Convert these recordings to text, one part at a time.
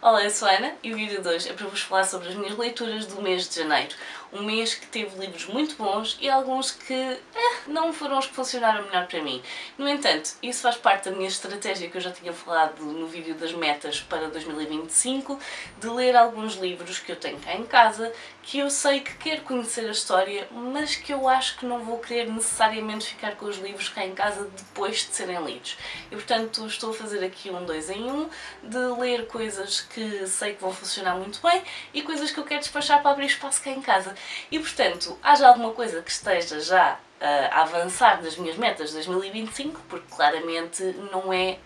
Olá, eu sou a Ana e o vídeo de hoje é para vos falar sobre as minhas leituras do mês de janeiro. Um mês que teve livros muito bons e alguns que não foram os que funcionaram melhor para mim. No entanto, isso faz parte da minha estratégia que eu já tinha falado no vídeo das metas para 2025, de ler alguns livros que eu tenho cá em casa, que eu sei que quero conhecer a história, mas que eu acho que não vou querer necessariamente ficar com os livros cá em casa depois de serem lidos. E portanto estou a fazer aqui um 2 em 1, de ler coisas que sei que vão funcionar muito bem e coisas que eu quero despachar para abrir espaço cá em casa. E portanto, haja alguma coisa que esteja já a avançar das minhas metas de 2025, porque claramente não é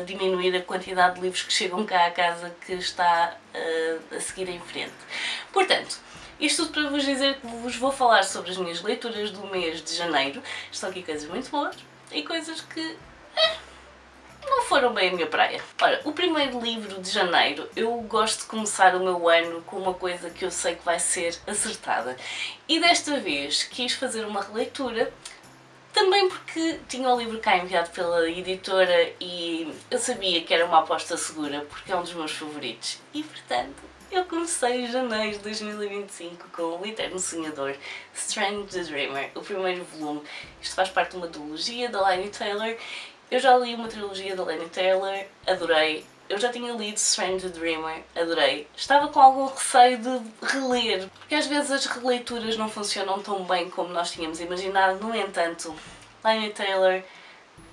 diminuir a quantidade de livros que chegam cá à casa que está a seguir em frente. Portanto, isto tudo para vos dizer que vos vou falar sobre as minhas leituras do mês de janeiro. Estão aqui coisas muito boas e coisas que não foram bem a minha praia. Ora, o primeiro livro de janeiro, eu gosto de começar o meu ano com uma coisa que eu sei que vai ser acertada. E desta vez quis fazer uma releitura, também porque tinha o livro cá enviado pela editora e eu sabia que era uma aposta segura, porque é um dos meus favoritos. E portanto, eu comecei em janeiro de 2025 com O Eterno Sonhador, Strange the Dreamer, o primeiro volume. Isto faz parte de uma duologia da Laini Taylor. Eu já li uma trilogia da Laini Taylor, adorei. Eu já tinha lido Strange the Dreamer, adorei. Estava com algum receio de reler, porque às vezes as releituras não funcionam tão bem como nós tínhamos imaginado. No entanto, Laini Taylor,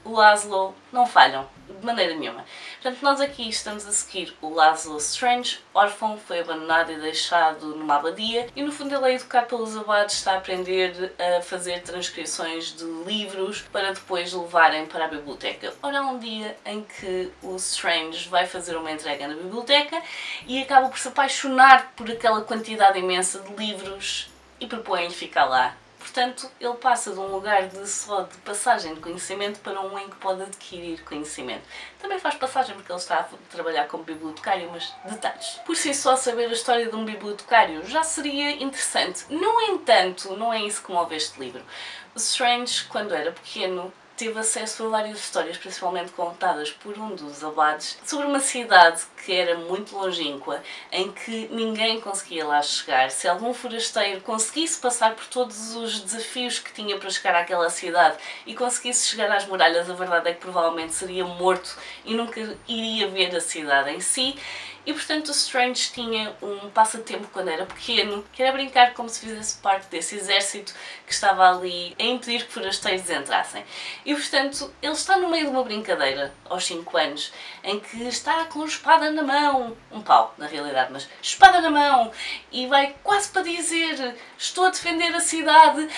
o Laszlo não falham, de maneira nenhuma. Portanto, nós aqui estamos a seguir o Laszlo Strange, órfão, foi abandonado e deixado numa abadia e no fundo ele é educado pelos abades, está a aprender a fazer transcrições de livros para depois levarem para a biblioteca. Ora, há um dia em que o Strange vai fazer uma entrega na biblioteca e acaba por se apaixonar por aquela quantidade imensa de livros e propõe-lhe ficar lá. Portanto, ele passa de um lugar só de passagem de conhecimento para um em que pode adquirir conhecimento. Também faz passagem porque ele está a trabalhar como bibliotecário, mas detalhes. Por si só saber a história de um bibliotecário já seria interessante. No entanto, não é isso que move este livro. O Strange, quando era pequeno, teve acesso a várias histórias, principalmente contadas por um dos abades, sobre uma cidade que era muito longínqua, em que ninguém conseguia lá chegar. Se algum forasteiro conseguisse passar por todos os desafios que tinha para chegar àquela cidade e conseguisse chegar às muralhas, a verdade é que provavelmente seria morto e nunca iria ver a cidade em si. E portanto o Strange tinha um passatempo quando era pequeno, que era brincar como se fizesse parte desse exército que estava ali a impedir que forasteiros entrassem. E portanto ele está no meio de uma brincadeira, aos 5 anos, em que está com espada na mão, um pau na realidade, mas espada na mão, e vai quase para dizer estou a defender a cidade,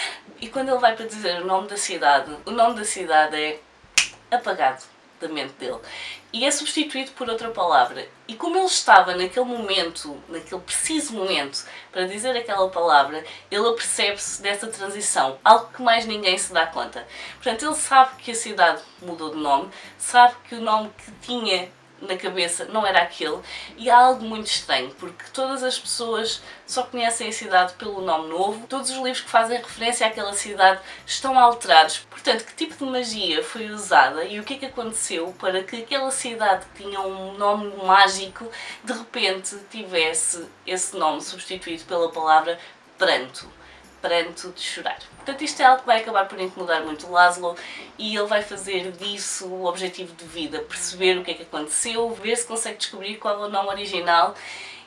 e quando ele vai para dizer o nome da cidade é apagado da mente dele e é substituído por outra palavra. E como ele estava naquele momento, naquele preciso momento, para dizer aquela palavra, ele apercebe-se dessa transição, algo que mais ninguém se dá conta. Portanto, ele sabe que a cidade mudou de nome, sabe que o nome que tinha na cabeça não era aquele, e há algo muito estranho, porque todas as pessoas só conhecem a cidade pelo nome novo, todos os livros que fazem referência àquela cidade estão alterados. Portanto, que tipo de magia foi usada e o que é que aconteceu para que aquela cidade que tinha um nome mágico, de repente tivesse esse nome substituído pela palavra pranto. Pranto de chorar. Portanto, isto é algo que vai acabar por incomodar muito o Laszlo e ele vai fazer disso o objetivo de vida, perceber o que é que aconteceu, ver se consegue descobrir qual é o nome original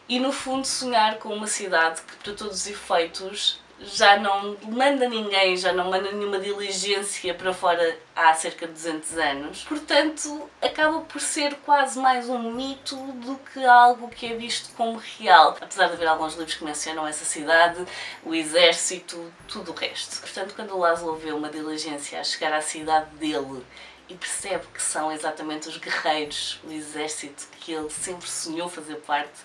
e, no fundo, sonhar com uma cidade que, para todos os efeitos, já não manda ninguém, já não manda nenhuma diligência para fora há cerca de 200 anos. Portanto, acaba por ser quase mais um mito do que algo que é visto como real. Apesar de haver alguns livros que mencionam essa cidade, o exército, tudo o resto. Portanto, quando o Laszlo vê uma diligência a chegar à cidade dele e percebe que são exatamente os guerreiros, o exército que ele sempre sonhou fazer parte,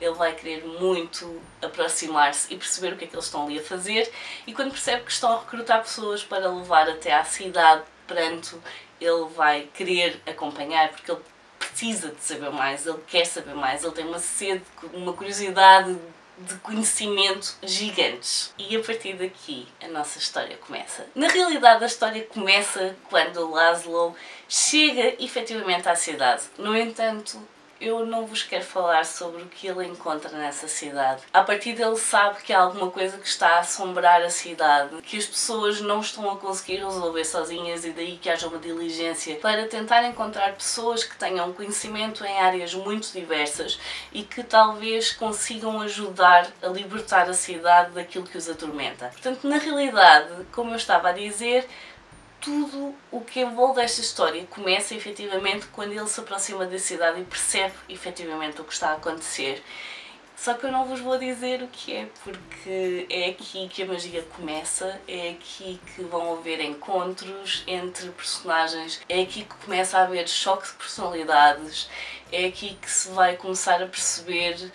ele vai querer muito aproximar-se e perceber o que é que eles estão ali a fazer, e quando percebe que estão a recrutar pessoas para levar até à cidade Pranto, ele vai querer acompanhar, porque ele precisa de saber mais, ele quer saber mais, ele tem uma sede, uma curiosidade de conhecimento gigantes. E a partir daqui a nossa história começa. Na realidade a história começa quando o Laszlo chega efetivamente à cidade. No entanto, eu não vos quero falar sobre o que ele encontra nessa cidade. A partir dele sabe que há alguma coisa que está a assombrar a cidade, que as pessoas não estão a conseguir resolver sozinhas e daí que haja uma diligência para tentar encontrar pessoas que tenham conhecimento em áreas muito diversas e que talvez consigam ajudar a libertar a cidade daquilo que os atormenta. Portanto, na realidade, como eu estava a dizer, tudo o que envolve esta história começa efetivamente quando ele se aproxima da cidade e percebe efetivamente o que está a acontecer. Só que eu não vos vou dizer o que é, porque é aqui que a magia começa, é aqui que vão haver encontros entre personagens, é aqui que começa a haver choque de personalidades, é aqui que se vai começar a perceber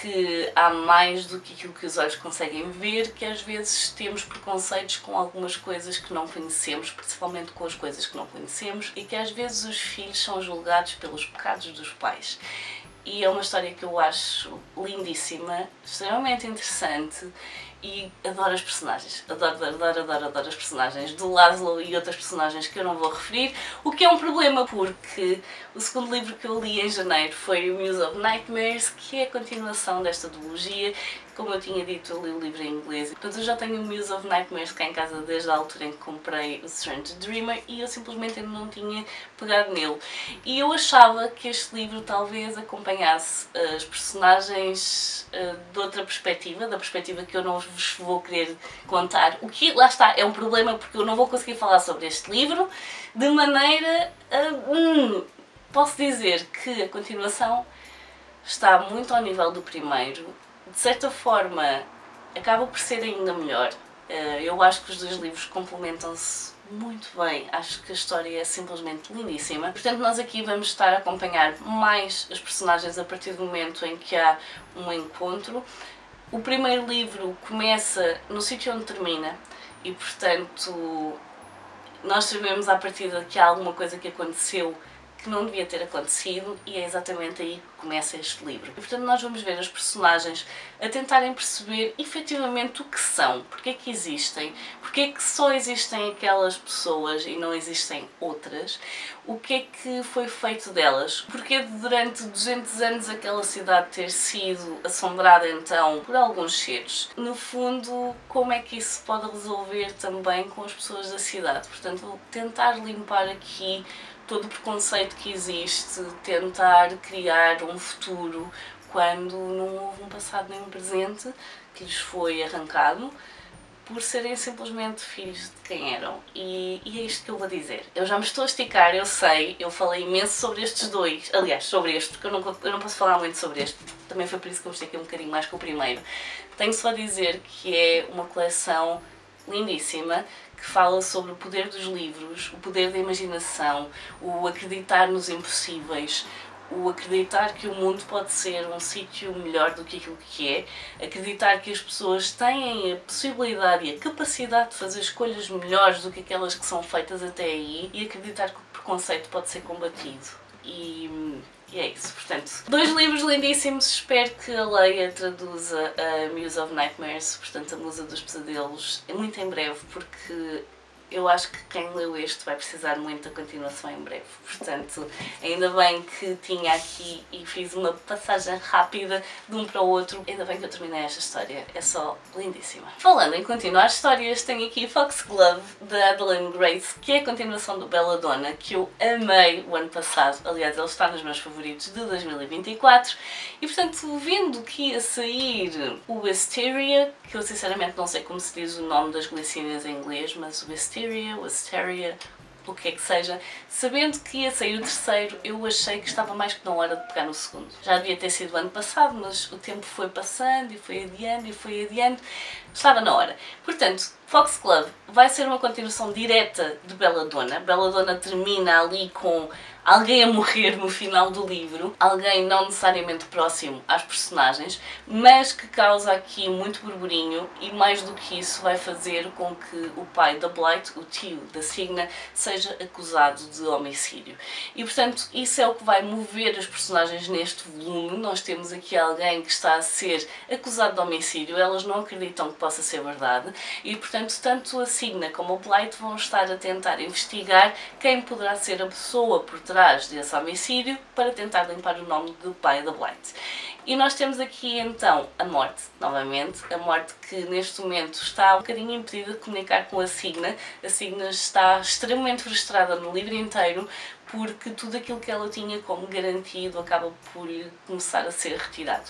que há mais do que aquilo que os olhos conseguem ver, que às vezes temos preconceitos com algumas coisas que não conhecemos, principalmente com as coisas que não conhecemos, e que às vezes os filhos são julgados pelos pecados dos pais. E é uma história que eu acho lindíssima, extremamente interessante e adoro as personagens. Adoro as personagens do Laszlo e outras personagens que eu não vou referir, o que é um problema porque o segundo livro que eu li em janeiro foi o Muse of Nightmares, que é a continuação desta duologia. Como eu tinha dito, eu li o livro em inglês, portanto eu já tenho o Muse of Nightmares cá em casa desde a altura em que comprei o Strange Dreamer e eu simplesmente ainda não tinha pegado nele. E eu achava que este livro talvez acompanhasse as personagens de outra perspectiva, da perspectiva que eu não vos vou querer contar. O que, lá está, é um problema porque eu não vou conseguir falar sobre este livro de maneira posso dizer que a continuação está muito ao nível do primeiro. De certa forma, acaba por ser ainda melhor. Eu acho que os dois livros complementam-se muito bem. Acho que a história é simplesmente lindíssima. Portanto, nós aqui vamos estar a acompanhar mais as personagens a partir do momento em que há um encontro. O primeiro livro começa no sítio onde termina e, portanto, nós sabemos à partida que há alguma coisa que aconteceu que não devia ter acontecido e é exatamente aí que começa este livro. E, portanto, nós vamos ver as personagens a tentarem perceber efetivamente o que são, porque é que existem, porque é que só existem aquelas pessoas e não existem outras, o que é que foi feito delas, porque durante 200 anos aquela cidade ter sido assombrada então por alguns seres. No fundo, como é que isso se pode resolver também com as pessoas da cidade? Portanto, vou tentar limpar aqui todo o preconceito que existe, tentar criar um futuro quando não houve um passado nem um presente que lhes foi arrancado por serem simplesmente filhos de quem eram. E é isto que eu vou dizer. Eu já me estou a esticar, eu sei, eu falei imenso sobre estes dois, aliás, sobre este, porque eu não posso falar muito sobre este, também foi por isso que eu me estiquei um bocadinho mais que o primeiro. Tenho só a dizer que é uma coleção lindíssima, que fala sobre o poder dos livros, o poder da imaginação, o acreditar nos impossíveis, o acreditar que o mundo pode ser um sítio melhor do que aquilo que é, acreditar que as pessoas têm a possibilidade e a capacidade de fazer escolhas melhores do que aquelas que são feitas até aí e acreditar que o preconceito pode ser combatido. E é isso, portanto, dois livros lindíssimos, espero que a Leia traduza a Muse of Nightmares, portanto a Musa dos Pesadelos, muito em breve, porque eu acho que quem leu este vai precisar muito da continuação em breve. Portanto, ainda bem que tinha aqui e fiz uma passagem rápida de um para o outro. Ainda bem que eu terminei esta história, é só lindíssima. Falando em continuar histórias, tenho aqui Foxglove, da Adelaine Grace, que é a continuação do Belladonna, que eu amei o ano passado. Aliás, ele está nos meus favoritos de 2024. E, portanto, vendo que ia sair o Wisteria, que eu sinceramente não sei como se diz o nome das glicínias em inglês, mas o Wisteria, o que é que seja, sabendo que ia sair o terceiro, eu achei que estava mais que na hora de pegar no segundo. Já devia ter sido o ano passado, mas o tempo foi passando e foi adiante, estava na hora. Portanto, Foxglove vai ser uma continuação direta de Belladonna. Belladonna termina ali com alguém a morrer no final do livro, alguém não necessariamente próximo às personagens, mas que causa aqui muito burburinho e mais do que isso vai fazer com que o pai da Blight, o tio da Cigna, seja acusado de homicídio. E portanto isso é o que vai mover as personagens neste volume. Nós temos aqui alguém que está a ser acusado de homicídio, elas não acreditam que possa ser verdade e portanto tanto a Cigna como a Blight vão estar a tentar investigar quem poderá ser a pessoa por trás desse homicídio para tentar limpar o nome do pai da Blight. E nós temos aqui então a morte, novamente, a morte que neste momento está um bocadinho impedida de comunicar com a Cigna. A Cigna está extremamente frustrada no livro inteiro porque tudo aquilo que ela tinha como garantido acaba por começar a ser retirado.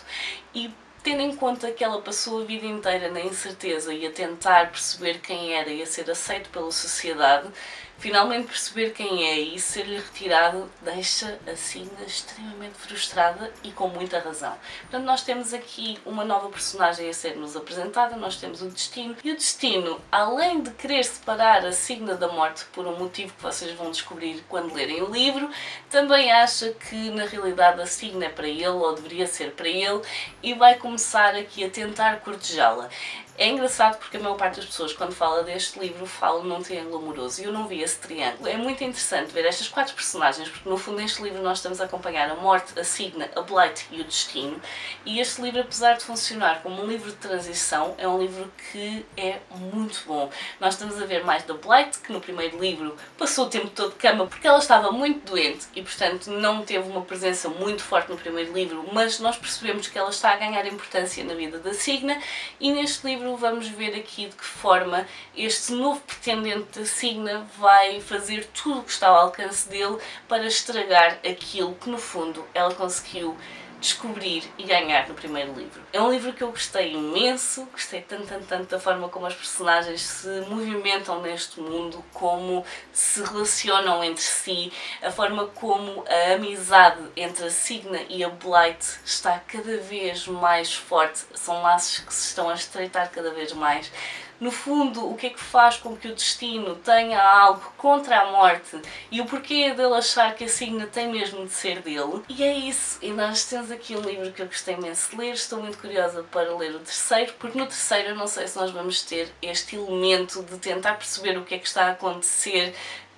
E tendo em conta que ela passou a vida inteira na incerteza e a tentar perceber quem era e a ser aceito pela sociedade, finalmente perceber quem é e ser-lhe retirado deixa a Cigna extremamente frustrada e com muita razão. Portanto, nós temos aqui uma nova personagem a ser-nos apresentada, nós temos o Destino, e o Destino, além de querer separar a Cigna da morte por um motivo que vocês vão descobrir quando lerem o livro, também acha que na realidade a Cigna é para ele, ou deveria ser para ele, e vai começar aqui a tentar cortejá-la. É engraçado porque a maior parte das pessoas, quando fala deste livro, falam num triângulo amoroso e eu não vi esse triângulo. É muito interessante ver estas 4 personagens, porque no fundo neste livro nós estamos a acompanhar a morte, a Cigna, a Blight e o Destino. E este livro, apesar de funcionar como um livro de transição, é um livro que é muito bom. Nós estamos a ver mais da Blight, que no primeiro livro passou o tempo todo de cama porque ela estava muito doente e portanto não teve uma presença muito forte no primeiro livro, mas nós percebemos que ela está a ganhar importância na vida da Cigna e neste livro vamos ver aqui de que forma este novo pretendente da Cigna vai fazer tudo o que está ao alcance dele para estragar aquilo que no fundo ela conseguiu descobrir e ganhar no primeiro livro. É um livro que eu gostei imenso, gostei tanto da forma como as personagens se movimentam neste mundo, como se relacionam entre si, a forma como a amizade entre a Cigna e a Blight está cada vez mais forte, são laços que se estão a estreitar cada vez mais. No fundo, o que é que faz com que o Destino tenha algo contra a morte e o porquê dele achar que a Cigna tem mesmo de ser dele. E é isso, e nós temos aqui um livro que eu gostei imenso de ler, estou muito curiosa para ler o terceiro, porque no terceiro eu não sei se nós vamos ter este elemento de tentar perceber o que é que está a acontecer,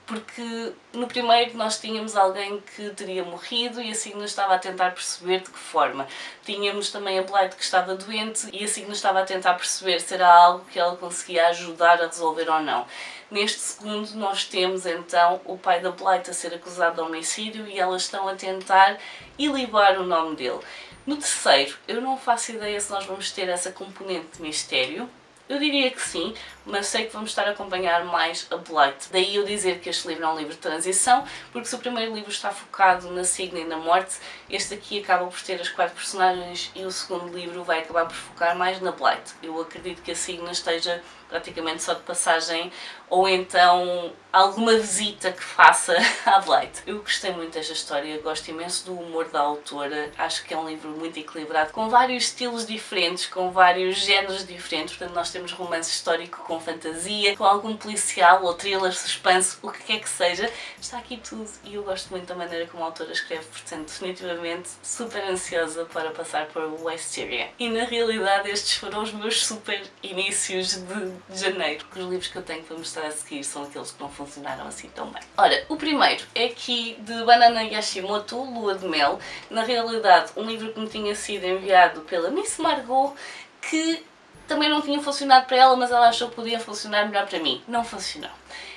porque no primeiro nós tínhamos alguém que teria morrido e a Cigna estava a tentar perceber de que forma. Tínhamos também a Blight que estava doente e a Cigna estava a tentar perceber se era algo que ela conseguia ajudar a resolver ou não. Neste segundo nós temos então o pai da Blight a ser acusado de homicídio e elas estão a tentar ilibar o nome dele. No terceiro eu não faço ideia se nós vamos ter essa componente de mistério. Eu diria que sim, mas sei que vamos estar a acompanhar mais a Blight. Daí eu dizer que este livro é um livro de transição, porque se o primeiro livro está focado na Cigna e na morte, este aqui acaba por ter as 4 personagens e o segundo livro vai acabar por focar mais na Blight. Eu acredito que a Cigna esteja praticamente só de passagem ou então alguma visita que faça à Blight. Eu gostei muito desta história, gosto imenso do humor da autora, acho que é um livro muito equilibrado, com vários estilos diferentes, com vários géneros diferentes, portanto nós temos romance histórico com fantasia, com algum policial ou thriller, suspense, o que quer que seja, está aqui tudo e eu gosto muito da maneira como a autora escreve, portanto definitivamente super ansiosa para passar por Wisteria. E na realidade estes foram os meus super inícios de janeiro. Os livros que eu tenho para mostrar a seguir são aqueles que não funcionaram assim tão bem. Ora, o primeiro é aqui de Banana Yashimoto, Lua de Mel. Na realidade, um livro que me tinha sido enviado pela Miss Margot, que também não tinha funcionado para ela, mas ela achou que podia funcionar melhor para mim. Não funcionou.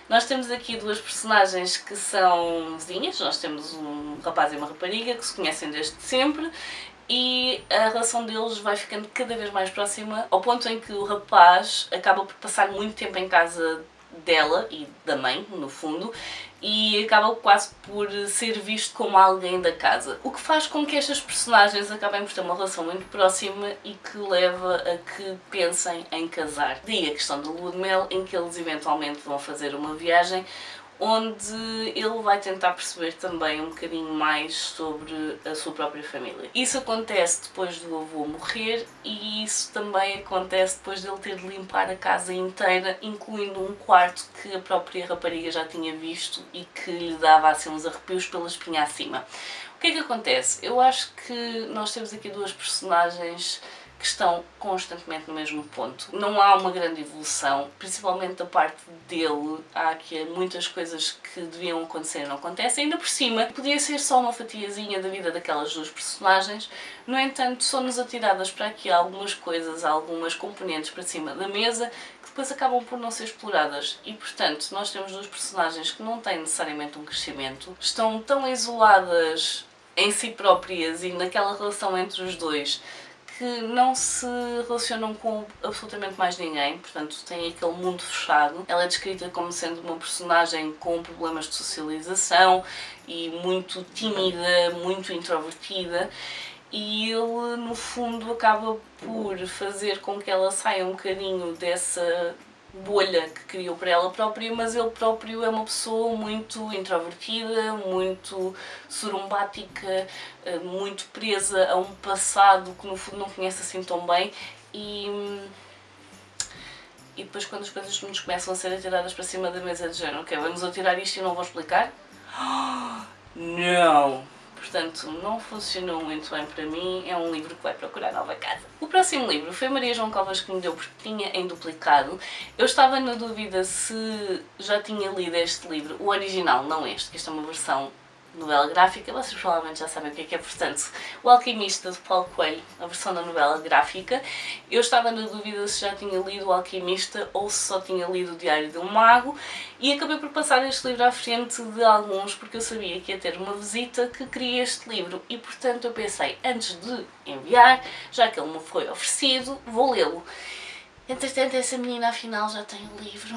Nós temos aqui 2 personagens que são vizinhas. Nós temos um rapaz e uma rapariga que se conhecem desde sempre e a relação deles vai ficando cada vez mais próxima, ao ponto em que o rapaz acaba por passar muito tempo em casa dela e da mãe, no fundo, e acaba quase por ser visto como alguém da casa. O que faz com que estas personagens acabem por ter uma relação muito próxima e que leva a que pensem em casar. Daí a questão da lua de mel, em que eles eventualmente vão fazer uma viagem onde ele vai tentar perceber também um bocadinho mais sobre a sua própria família. Isso acontece depois do avô morrer e isso também acontece depois dele ter de limpar a casa inteira, incluindo um quarto que a própria rapariga já tinha visto e que lhe dava assim uns arrepios pela espinha acima. O que é que acontece? Eu acho que nós temos aqui 2 personagens que estão constantemente no mesmo ponto. Não há uma grande evolução, principalmente da parte dele. Há aqui muitas coisas que deviam acontecer e não acontecem. Ainda por cima, podia ser só uma fatiazinha da vida daquelas duas personagens. No entanto, são-nos atiradas para aqui algumas coisas, algumas componentes para cima da mesa que depois acabam por não ser exploradas. E, portanto, nós temos duas personagens que não têm necessariamente um crescimento, estão tão isoladas em si próprias e naquela relação entre os dois que não se relacionam com absolutamente mais ninguém, portanto tem aquele mundo fechado. Ela é descrita como sendo uma personagem com problemas de socialização e muito tímida, muito introvertida, e ele no fundo acaba por fazer com que ela saia um bocadinho dessa bolha que criou para ela própria, mas ele próprio é uma pessoa muito introvertida, muito sorumbática, muito presa a um passado que no fundo não conhece assim tão bem, e depois quando as coisas nos começam a ser atiradas para cima da mesa de género, ok, vamos atirar isto e não vou explicar? Não! Portanto, não funcionou muito bem para mim, é um livro que vai procurar nova casa. O próximo livro foi Maria João Covas que me deu porque tinha em duplicado. Eu estava na dúvida se já tinha lido este livro, o original, não este, que esta é uma versão novela gráfica, vocês provavelmente já sabem o que é, portanto, O Alquimista de Paulo Coelho, a versão da novela gráfica. Eu estava na dúvida se já tinha lido O Alquimista ou se só tinha lido O Diário de um Mago, e acabei por passar este livro à frente de alguns porque eu sabia que ia ter uma visita que queria este livro e, portanto, eu pensei, antes de enviar, já que ele me foi oferecido, vou lê-lo. Entretanto, essa menina afinal já tem o livro,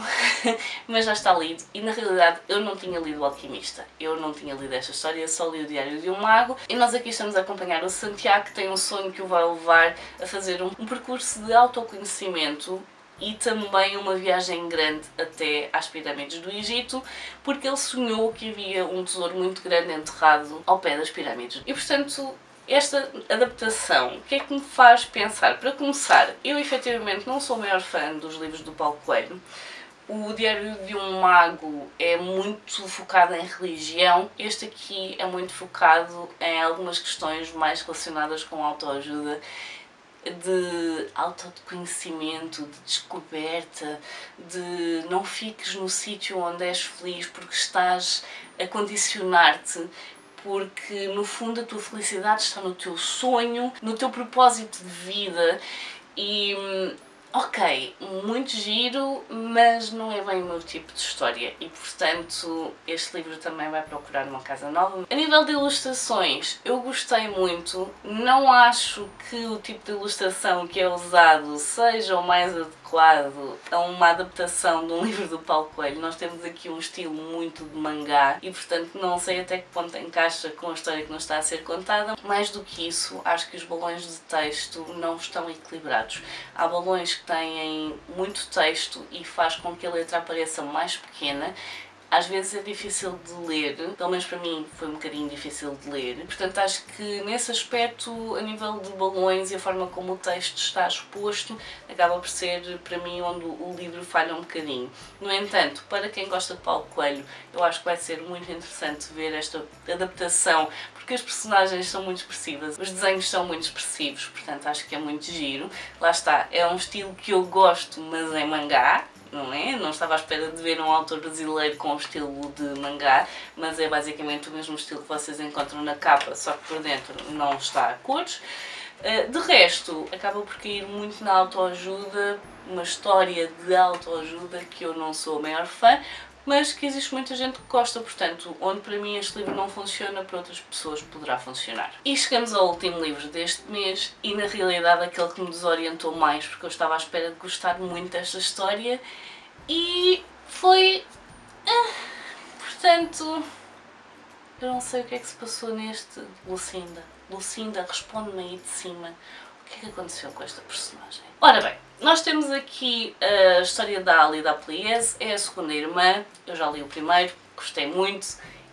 mas já está lido, e na realidade eu não tinha lido O Alquimista, eu não tinha lido esta história, só li O Diário de um Mago, e nós aqui estamos a acompanhar o Santiago, que tem um sonho que o vai levar a fazer um percurso de autoconhecimento e também uma viagem grande até às pirâmides do Egito, porque ele sonhou que havia um tesouro muito grande enterrado ao pé das pirâmides. E portanto, esta adaptação, o que é que me faz pensar? Para começar, eu efetivamente não sou o maior fã dos livros do Paulo Coelho. O Diário de um Mago é muito focado em religião, este aqui é muito focado em algumas questões mais relacionadas com autoajuda, de autoconhecimento, de descoberta, de não fiques no sítio onde és feliz porque estás a condicionar-te, porque no fundo a tua felicidade está no teu sonho, no teu propósito de vida. E ok, muito giro, mas não é bem o meu tipo de história e portanto este livro também vai procurar uma casa nova. A nível de ilustrações, eu gostei muito, não acho que o tipo de ilustração que é usado seja o mais adequado a uma adaptação de um livro do Paulo Coelho. Nós temos aqui um estilo muito de mangá e portanto não sei até que ponto encaixa com a história que nos está a ser contada. Mais do que isso, acho que os balões de texto não estão equilibrados. Há balões que têm muito texto e faz com que a letra apareça mais pequena. Às vezes é difícil de ler, pelo menos para mim foi um bocadinho difícil de ler. Portanto, acho que nesse aspecto, a nível de balões e a forma como o texto está exposto, acaba por ser, para mim, onde o livro falha um bocadinho. No entanto, para quem gosta de Paulo Coelho, eu acho que vai ser muito interessante ver esta adaptação, porque as personagens são muito expressivas, os desenhos são muito expressivos, portanto acho que é muito giro. Lá está, é um estilo que eu gosto, mas em mangá, não é? Não estava à espera de ver um autor brasileiro com o estilo de mangá, mas é basicamente o mesmo estilo que vocês encontram na capa, só que por dentro não está a cores. De resto, acaba por cair muito na autoajuda, uma história de autoajuda que eu não sou a maior fã, mas que existe muita gente que gosta, portanto, onde para mim este livro não funciona, para outras pessoas poderá funcionar. E chegamos ao último livro deste mês e na realidade aquele que me desorientou mais, porque eu estava à espera de gostar muito desta história e foi... portanto, eu não sei o que é que se passou neste. Lucinda, Lucinda, responde-me aí de cima, o que é que aconteceu com esta personagem? Ora bem, nós temos aqui a história da Ali da Plies, é a segunda irmã, eu já li o primeiro, gostei muito.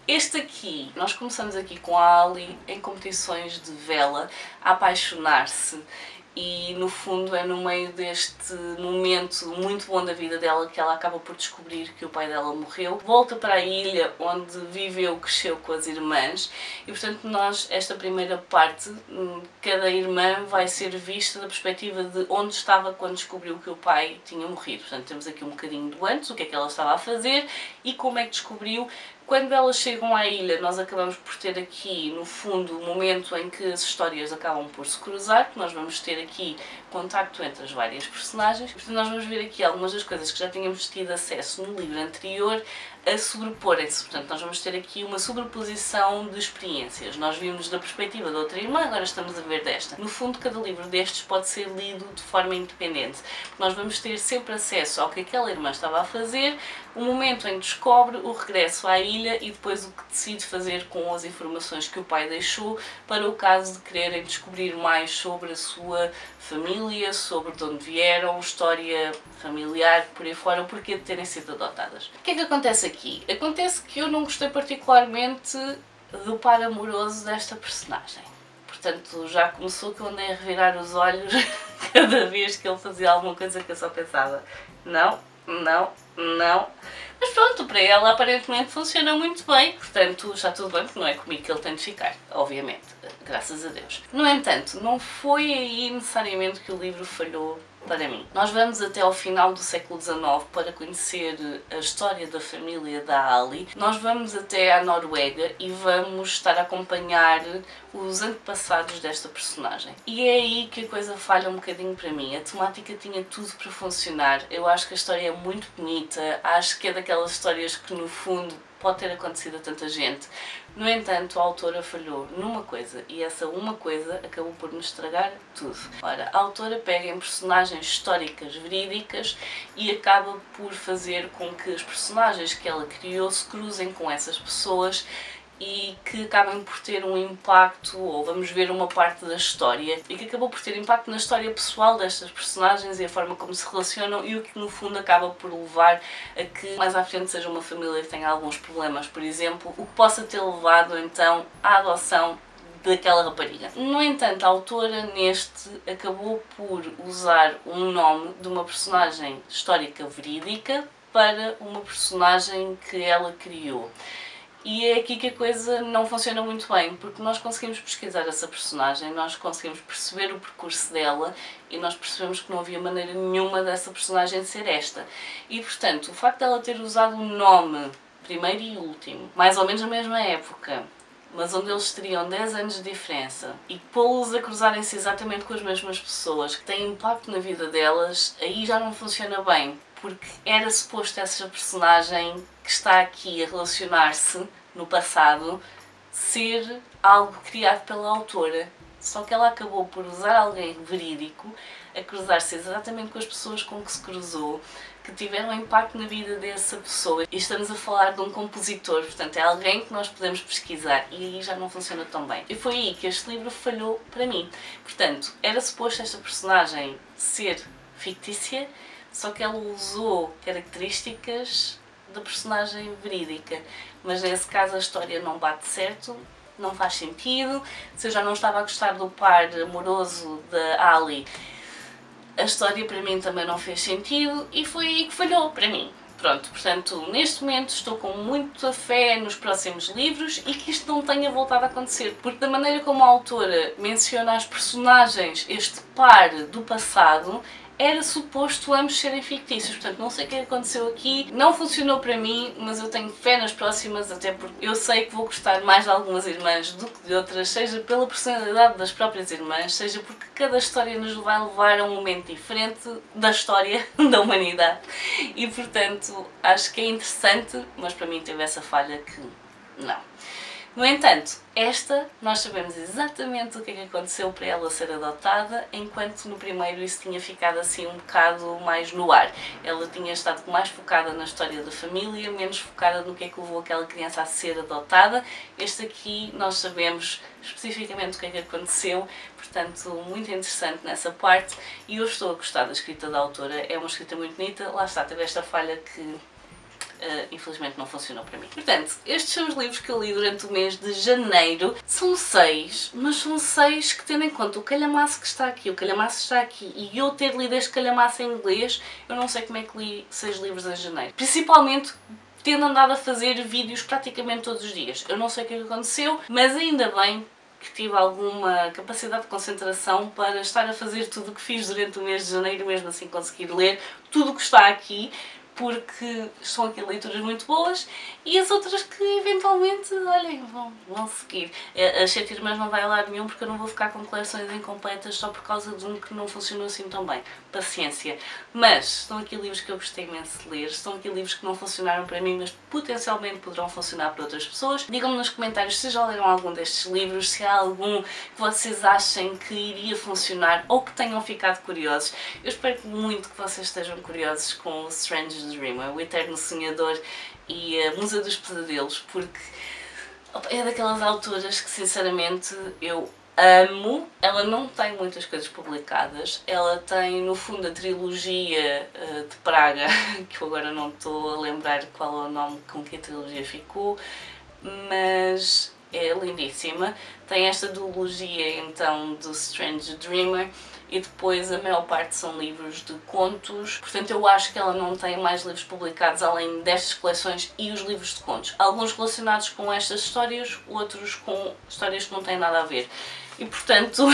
Este aqui, nós começamos aqui com a Ali em competições de vela, a apaixonar-se e no fundo é no meio deste momento muito bom da vida dela que ela acaba por descobrir que o pai dela morreu. Volta para a ilha onde viveu, cresceu com as irmãs e portanto esta primeira parte, cada irmã vai ser vista da perspectiva de onde estava quando descobriu que o pai tinha morrido. Portanto temos aqui um bocadinho do antes, o que é que ela estava a fazer e como é que descobriu. Quando elas chegam à ilha, nós acabamos por ter aqui, no fundo, o momento em que as histórias acabam por se cruzar, que nós vamos ter aqui contacto entre as várias personagens. Portanto, nós vamos ver aqui algumas das coisas que já tínhamos tido acesso no livro anterior a sobreporem-se. Portanto, nós vamos ter aqui uma sobreposição de experiências. Nós vimos da perspectiva da outra irmã, agora estamos a ver desta. No fundo, cada livro destes pode ser lido de forma independente. Nós vamos ter sempre acesso ao que aquela irmã estava a fazer, o momento em que descobre, o regresso à ilha e depois o que decide fazer com as informações que o pai deixou para o caso de quererem descobrir mais sobre a sua família, sobre de onde vieram, história familiar, por aí fora, o porquê de terem sido adotadas. O que é que acontece aqui? Acontece que eu não gostei particularmente do par amoroso desta personagem. Portanto, já começou que eu andei a revirar os olhos cada vez que ele fazia alguma coisa que eu só pensava não, não, não. Mas pronto, para ela aparentemente funciona muito bem, portanto está tudo bem, porque não é comigo que ele tem de ficar, obviamente, graças a Deus. No entanto, não foi aí necessariamente que o livro falhou para mim. Nós vamos até ao final do século XIX para conhecer a história da família da Ali. Nós vamos até à Noruega e vamos estar a acompanhar os antepassados desta personagem. E é aí que a coisa falha um bocadinho para mim. A temática tinha tudo para funcionar. Eu acho que a história é muito bonita. Acho que é daquelas histórias que no fundo pode ter acontecido a tanta gente. No entanto, a autora falhou numa coisa e essa uma coisa acabou por nos estragar tudo. Ora, a autora pega em personagens históricas verídicas e acaba por fazer com que os personagens que ela criou se cruzem com essas pessoas e que acabem por ter um impacto, ou vamos ver uma parte da história, e que acabou por ter impacto na história pessoal destas personagens e a forma como se relacionam e o que no fundo acaba por levar a que mais à frente seja uma família que tenha alguns problemas, por exemplo, o que possa ter levado então à adoção daquela rapariga. No entanto, a autora neste acabou por usar um nome de uma personagem histórica verídica para uma personagem que ela criou. E é aqui que a coisa não funciona muito bem, porque nós conseguimos pesquisar essa personagem, nós conseguimos perceber o percurso dela e nós percebemos que não havia maneira nenhuma dessa personagem ser esta. E portanto, o facto dela ter usado um nome, primeiro e último, mais ou menos na mesma época, mas onde eles teriam 10 anos de diferença, e pô-los a cruzarem-se exatamente com as mesmas pessoas, que têm impacto na vida delas, aí já não funciona bem. Porque era suposto essa personagem que está aqui a relacionar-se no passado ser algo criado pela autora. Só que ela acabou por usar alguém verídico a cruzar-se exatamente com as pessoas com que se cruzou, que tiveram impacto na vida dessa pessoa. E estamos a falar de um compositor, portanto é alguém que nós podemos pesquisar e aí já não funciona tão bem. E foi aí que este livro falhou para mim. Portanto, era suposto esta personagem ser fictícia, só que ela usou características da personagem verídica, mas nesse caso a história não bate certo, não faz sentido. Se eu já não estava a gostar do par amoroso da Ali, a história para mim também não fez sentido e foi aí que falhou para mim. Pronto, portanto, neste momento estou com muita fé nos próximos livros e que isto não tenha voltado a acontecer, porque da maneira como a autora menciona as personagens, este par do passado, era suposto ambos serem fictícios, portanto não sei o que aconteceu aqui, não funcionou para mim, mas eu tenho fé nas próximas, até porque eu sei que vou gostar mais de algumas irmãs do que de outras, seja pela personalidade das próprias irmãs, seja porque cada história nos vai levar a um momento diferente da história da humanidade e portanto acho que é interessante, mas para mim teve essa falha que não. No entanto, esta, nós sabemos exatamente o que é que aconteceu para ela ser adotada, enquanto no primeiro isso tinha ficado assim um bocado mais no ar. Ela tinha estado mais focada na história da família, menos focada no que é que levou aquela criança a ser adotada. Este aqui nós sabemos especificamente o que é que aconteceu, portanto muito interessante nessa parte e eu estou a gostar da escrita da autora, é uma escrita muito bonita, lá está, teve esta falha que infelizmente não funcionou para mim. Portanto, estes são os livros que eu li durante o mês de janeiro. São 6, mas são 6 que, tendo em conta o calhamaço que está aqui, o calhamaço está aqui, e eu ter lido este calhamaço em inglês, eu não sei como é que li 6 livros em janeiro. Principalmente tendo andado a fazer vídeos praticamente todos os dias. Eu não sei o que aconteceu, mas ainda bem que tive alguma capacidade de concentração para estar a fazer tudo o que fiz durante o mês de janeiro, mesmo assim conseguir ler tudo o que está aqui, porque estão aqui leituras muito boas e as outras que eventualmente, olhem, vão seguir. As 7 Irmãs não vai a lado nenhum porque eu não vou ficar com coleções incompletas só por causa de um que não funcionou assim tão bem. Paciência. Mas estão aqui livros que eu gostei imenso de ler, estão aqui livros que não funcionaram para mim, mas potencialmente poderão funcionar para outras pessoas. Digam-me nos comentários se já leram algum destes livros, se há algum que vocês achem que iria funcionar ou que tenham ficado curiosos. Eu espero muito que vocês estejam curiosos com o Strange Dreamer, o Eterno Sonhador e a Musa dos Pesadelos, porque é daquelas autoras que sinceramente eu amo. Ela não tem muitas coisas publicadas, ela tem no fundo a trilogia de Praga, que eu agora não estou a lembrar qual é o nome com que a trilogia ficou, mas é lindíssima. Tem esta duologia então do Strange Dreamer e depois a maior parte são livros de contos, portanto eu acho que ela não tem mais livros publicados além destas coleções e os livros de contos. Alguns relacionados com estas histórias, outros com histórias que não têm nada a ver. E portanto,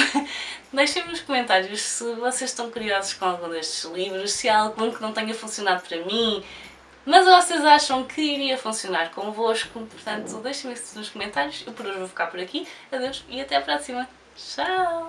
deixem-me nos comentários se vocês estão curiosos com algum destes livros, se há algum que não tenha funcionado para mim, mas vocês acham que iria funcionar convosco. Portanto, deixem-me isso nos comentários. Eu por hoje vou ficar por aqui. Adeus e até à próxima. Tchau!